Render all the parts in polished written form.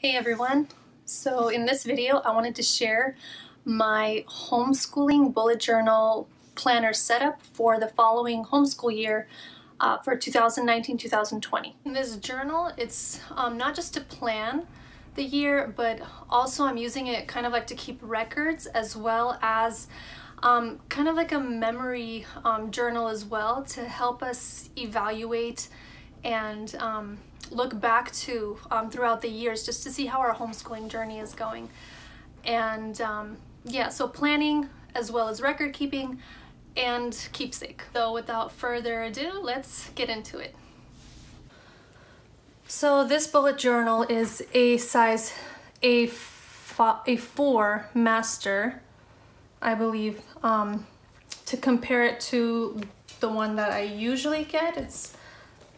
Hey everyone! So in this video I wanted to share my homeschooling bullet journal planner setup for the following homeschool year for 2019-2020. In this journal it's not just to plan the year, but also I'm using it kind of like to keep records, as well as kind of like a memory journal as well, to help us evaluate and look back to throughout the years, just to see how our homeschooling journey is going. And yeah, so planning as well as record keeping and keepsake. So without further ado, let's get into it. So this bullet journal is a size A4 master, I believe. To compare it to the one that I usually get, it's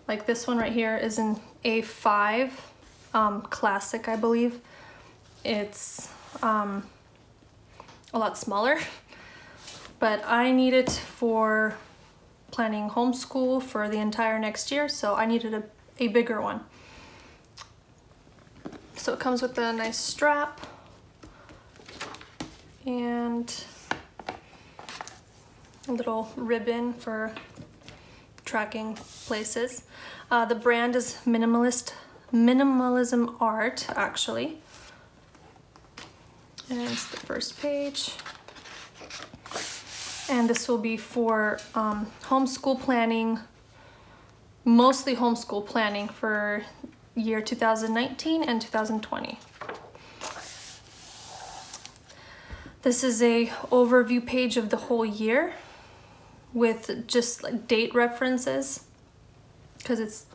like this one right here is an A5 classic, I believe. It's a lot smaller, but I need it for planning homeschool for the entire next year, so I needed a bigger one. So it comes with a nice strap and a little ribbon for tracking places. The brand is Minimalism Art, actually. And it's the first page. And this will be for homeschool planning, mostly homeschool planning for year 2019 and 2020. This is a overview page of the whole year with just like date references, because it's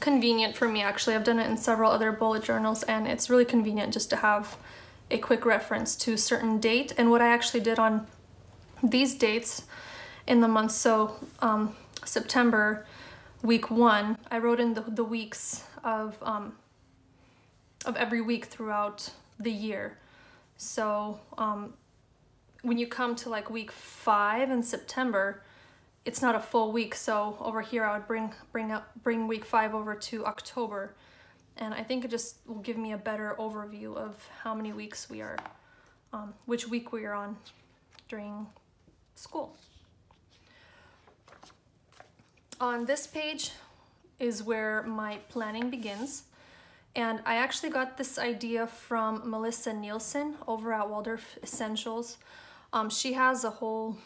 convenient for me. Actually, I've done it in several other bullet journals, and it's really convenient just to have a quick reference to a certain date. And what I actually did on these dates in the month, so September, week 1, I wrote in the weeks of every week throughout the year. So when you come to like week 5 in September, it's not a full week. So over here I would bring week 5 over to October, and I think it just will give me a better overview of how many weeks we are, which week we are on during school. On this page is where my planning begins. And I actually got this idea from Melissa Nielsen over at Waldorf Essentials. She has a whole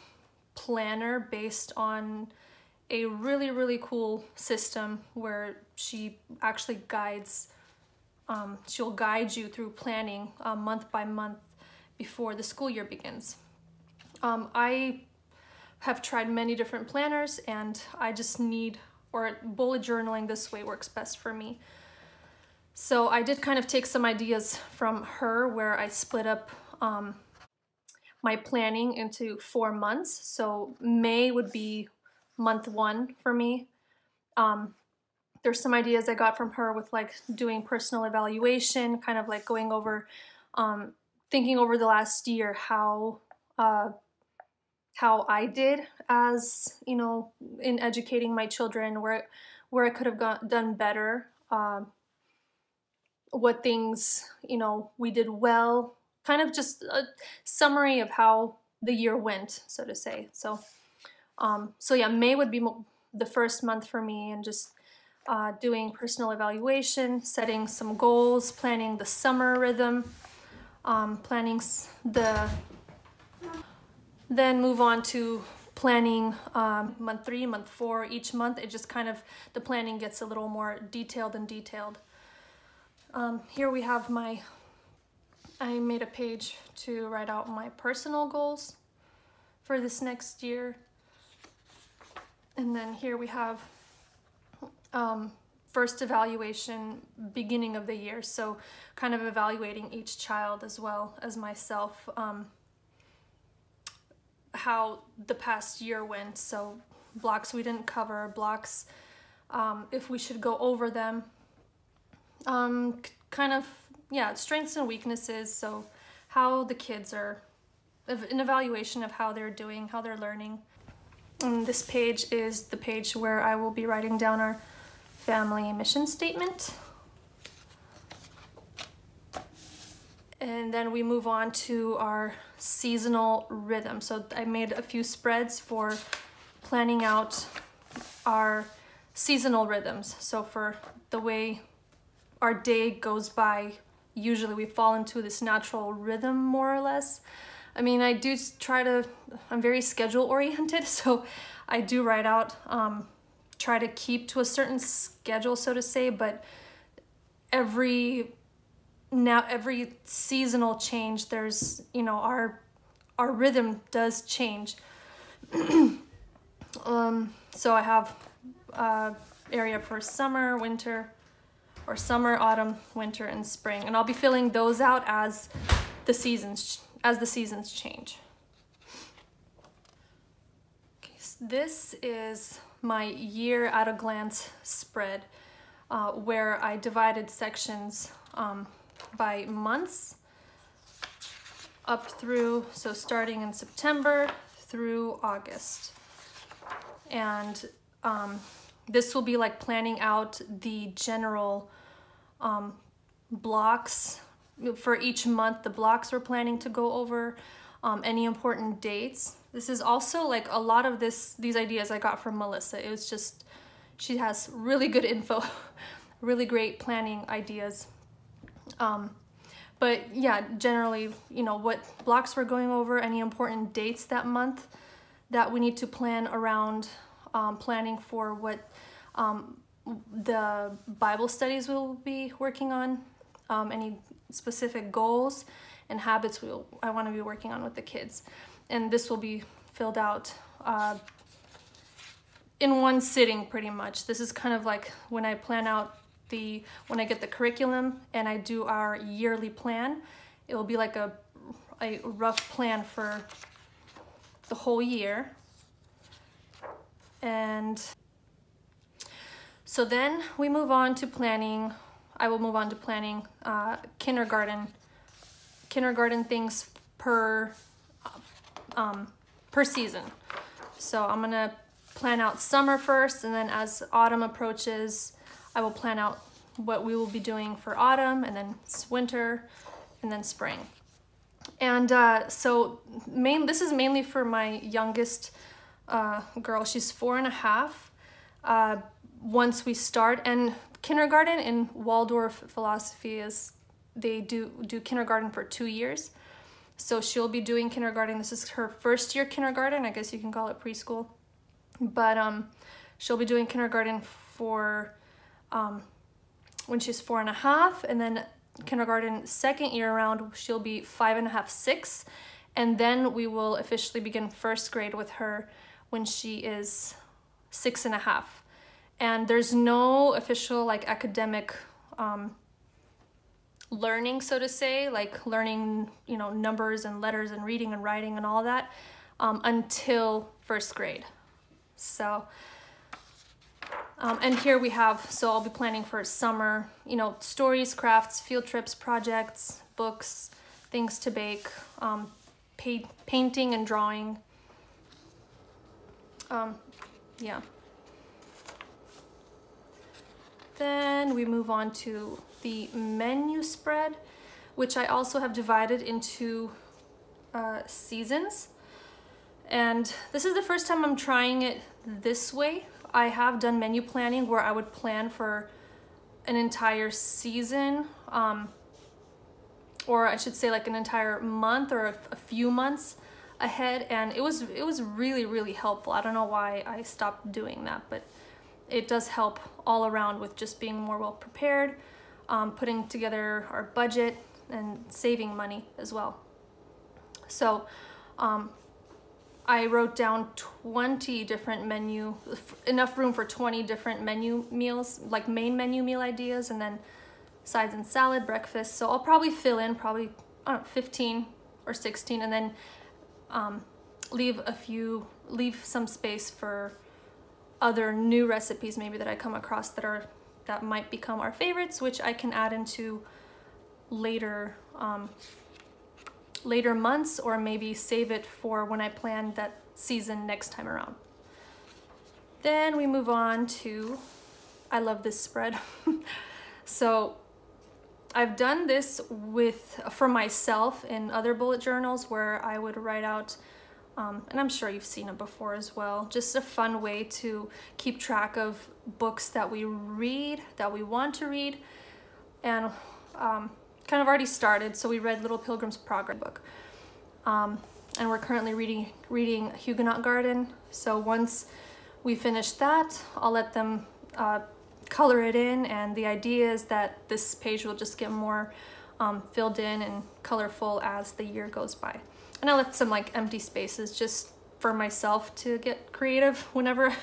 planner based on a really cool system where she actually guides, she'll guide you through planning month by month before the school year begins. I have tried many different planners, and I just need, or bullet journaling this way works best for me. So I did kind of take some ideas from her, where I split up my planning into 4 months. So May would be month 1 for me. There's some ideas I got from her with like doing personal evaluation, kind of like going over, thinking over the last year, how I did as, you know, in educating my children, where I could have done better. What things, you know, we did well, kind of just a summary of how the year went, so to say. So yeah, May would be the first month for me, and just doing personal evaluation, setting some goals, planning the summer rhythm, then move on to planning month 3, month 4, each month. It just kind of, the planning gets a little more detailed and detailed. Here we have I made a page to write out my personal goals for this next year. And then here we have first evaluation, beginning of the year. So kind of evaluating each child as well as myself, how the past year went. So blocks we didn't cover, blocks if we should go over them. Kind of, yeah, strengths and weaknesses, so how the kids are, an evaluation of how they're doing, how they're learning. And this page is the page where I will be writing down our family mission statement. And then we move on to our seasonal rhythm. So I made a few spreads for planning out our seasonal rhythms. So for the way our day goes by, usually we fall into this natural rhythm more or less. I mean, I do try to, I'm very schedule oriented, so I do write out, try to keep to a certain schedule, so to say, but every seasonal change, there's, you know, our rhythm does change. So I have area for summer, winter, or summer, autumn, winter, and spring, and I'll be filling those out as the seasons change. Okay, so this is my year at a glance spread, where I divided sections by months up through, so starting in September through August. And this will be like planning out the general blocks for each month, the blocks we're planning to go over, any important dates. This is also like a lot of these ideas I got from Melissa. It was just, she has really good info, really great planning ideas. But yeah, generally, you know, what blocks we're going over, any important dates that month that we need to plan around, planning for what the Bible studies we'll be working on, any specific goals and habits I want to be working on with the kids. And this will be filled out in one sitting pretty much. This is kind of like when I plan out when I get the curriculum and I do our yearly plan, it will be like a rough plan for the whole year. And so then we move on to planning, I will move on to planning kindergarten things per season. So I'm gonna plan out summer first, and then as autumn approaches, I will plan out what we will be doing for autumn, and then winter, and then spring. And so this is mainly for my youngest girl. She's 4.5. Once we start, and kindergarten in Waldorf philosophy is they do kindergarten for 2 years. So she'll be doing kindergarten. This is her first year kindergarten. I guess you can call it preschool. But she'll be doing kindergarten for when she's 4.5, and then kindergarten second year around, she'll be 5.5, 6. And then we will officially begin first grade with her when she is 6.5. And there's no official like academic learning, so to say, like learning, you know, numbers and letters and reading and writing and all that until first grade. So, and here we have, so I'll be planning for summer, you know, stories, crafts, field trips, projects, books, things to bake, painting and drawing. Yeah. Then we move on to the menu spread, which I also have divided into seasons. And this is the first time I'm trying it this way. I have done menu planning where I would plan for an entire season, or I should say like an entire month or a few months ahead, and it was really, really helpful. I don't know why I stopped doing that, but it does help all around with just being more well prepared, putting together our budget, and saving money as well. So I wrote down 20 different enough room for 20 different menu meals, like main menu meal ideas, and then sides and salad, breakfast. So I'll probably fill in I don't know, 15 or 16, and then leave some space for other new recipes maybe that I come across that might become our favorites, which I can add into later months, or maybe save it for when I plan that season next time around. Then we move on to, I love this spread. So I've done this for myself in other bullet journals where I would write out, and I'm sure you've seen it before as well, just a fun way to keep track of books that we read, that we want to read, and kind of already started. So we read Little Pilgrim's Progress book, and we're currently reading Huguenot Garden. So once we finish that, I'll let them color it in, and the idea is that this page will just get more filled in and colorful as the year goes by. And I left some like empty spaces just for myself to get creative whenever I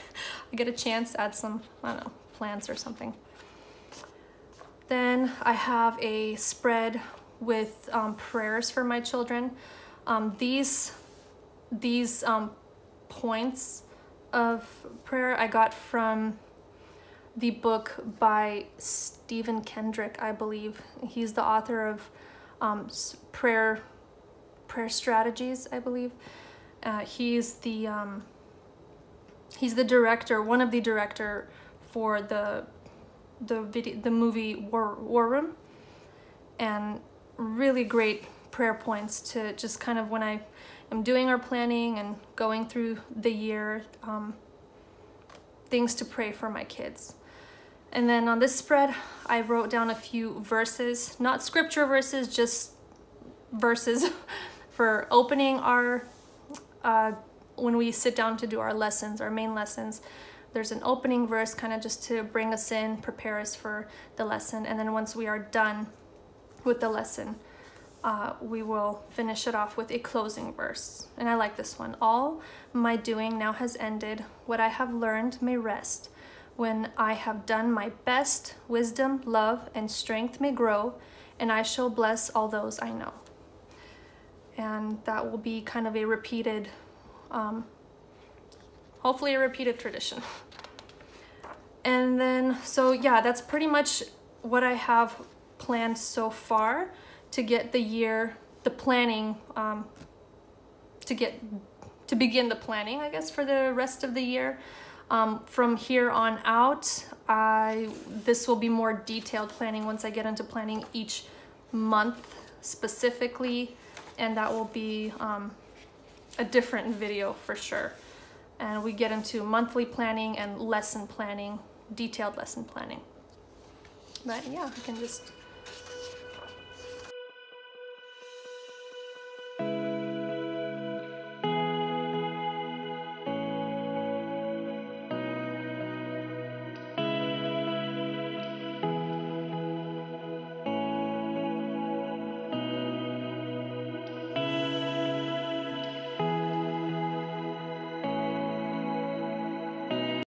get a chance, add some, I don't know, plants or something. Then I have a spread with prayers for my children. These points of prayer I got from the book by Stephen Kendrick, I believe. He's the author of prayer strategies, I believe. He's the director, one of the director for the movie War Room, and really great prayer points to just kind of when I am doing our planning and going through the year, things to pray for my kids. And then on this spread, I wrote down a few verses, not scripture verses, just verses for opening our, when we sit down to do our lessons, our main lessons. There's an opening verse kind of just to bring us in, prepare us for the lesson. And then once we are done with the lesson, we will finish it off with a closing verse. And I like this one. All my doing now has ended. What I have learned may rest. When I have done my best, wisdom, love, and strength may grow, and I shall bless all those I know. And that will be kind of a repeated, hopefully a repeated tradition. And then, so yeah, that's pretty much what I have planned so far to get the year, the planning, to begin the planning, I guess, for the rest of the year. From here on out, this will be more detailed planning once I get into planning each month specifically, and that will be a different video for sure. And we get into monthly planning and lesson planning, detailed lesson planning. But yeah, I can just